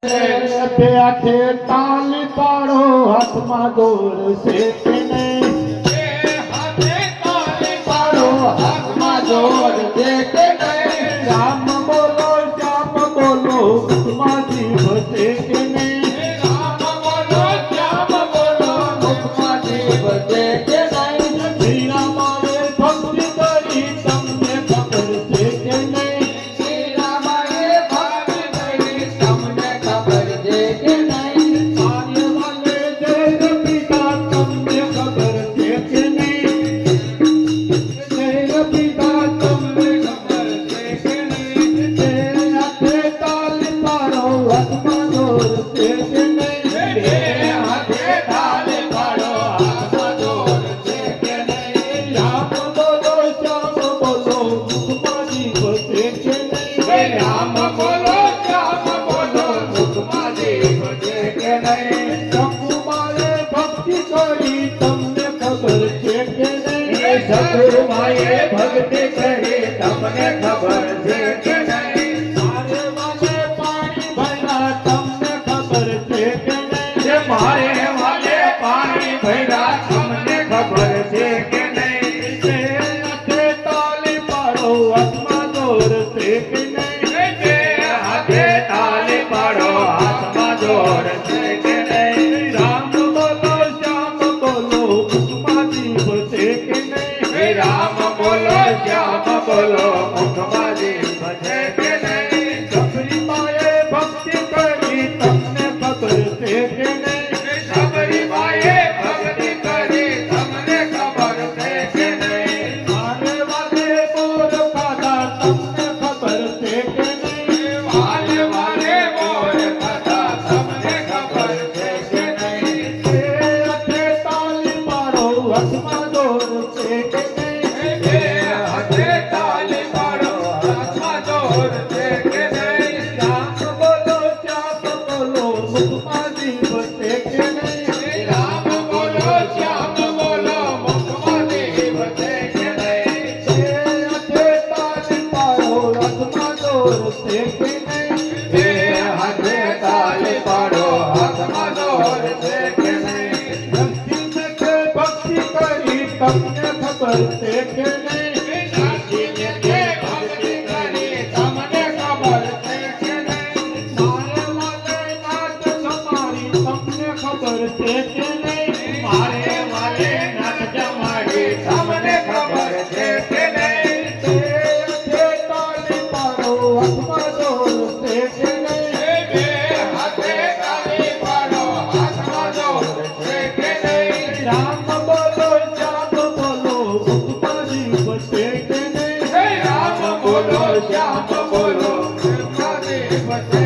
હાથે તાલી પાડો હાથમાં દોર છે કે નહીં? હાથે તાલી પાડો હાથમાં દોર છે કે નહીં? શ્યામ બોલો મુખમાં જીભ છે કે નહીં? રામ બોલો શ્યામ બોલો મુખમાં જીભ છે કે નહીં? શ્રીરામાએ ભક્તિ કરી તમને ખબર છે કે નહીં? શ્રીરામાએ ભક્તિ કરી તમને ખબર છે કે નહીં? આર્યવાને જૈન પિતા તમને ખબર છે કે નહીં? જૈન પિતા તમને ખબર છે કે નહીં? હાથે તાલી પાડો હાથમાં દોર છે કે નહીં? હાથે તાલી પાડો હાથમાં દોર છે કે નહીં? રામ બોલો શ્યામ બોલો મુખમાં જીભ છે કે નહીં? રામ બોલો શ્યામ બોલો મુખમાં જીભ છે કે નહીં? શંકુમાએ ભક્તિ કરી તમને ખબર છે કે નહીં? સતુમાએ ભક્તિ કરી તમને ખબર છે કે નહીં? મારે વાલે પાણી ભર્યા તમને ખબર છે કે નહીં? મારે વાલે પાણી ભર્યા તમને ખબર છે કે નહીં? હાથે તાલી પાડો હાથમાં દોર છે કે નહીં? હાથે તાલી પાડો હાથમાં જોર છે કે નહીં? રામ બોલો શ્યામ બોલો મુખમાં જીભ છે કે નહીં? રામ બોલો શ્યામ બોલો મુખમાં જીભ છે કે નહીં? સબરીમાએ ભક્તિ કરી તમને ખબર છે કે નહીં? સબરીમાએ ભક્તિ કરી તમને ખબર છે કે નહીં? મારે વાલે બોર ખાધા તમને ખબર છે કે નહીં? વાલે વાલે મોર કથા તમને ખબર છે કે નહીં? હાથે તાલી પાડો હાથમાં દોર છે કે નહીં? હાથે તાલી પાડો હાથમાં દોર છે કે નહીં? રામ બોલો શ્યામ બોલો મુખમાં જીભ છે કે નહીં? રામ બોલો શ્યામ બોલો મુખમાં જીભ છે કે નહીં? હાથે તાલી પાડો હાથમાં દોર છે કે નહીં? હાથે તાલી પાડો હાથમાં દોર છે કે નહીં? ભક્તિ કરી તમને ખબર છે કે નહીં? સાચીને તે ભક્તિ કરી તમને ખબર છે કે નહીં? મારે વાલે નાથ તમારી તમને ખબર છે કે નહીં? મારે વાલે નાથ જમાડી તમને ખબર છે કે નહીં? હાથે તાલી પાડો હાથમાં દોર છે કે નહીં? હાથે તાલી પાડો હાથમાં દોર છે કે નહીં? રામ બોલો શ્યામ બોલો મુખમાં જીભ છે કે નહીં? રામ બોલો શ્યામ બોલો મુખમાં જીભ છે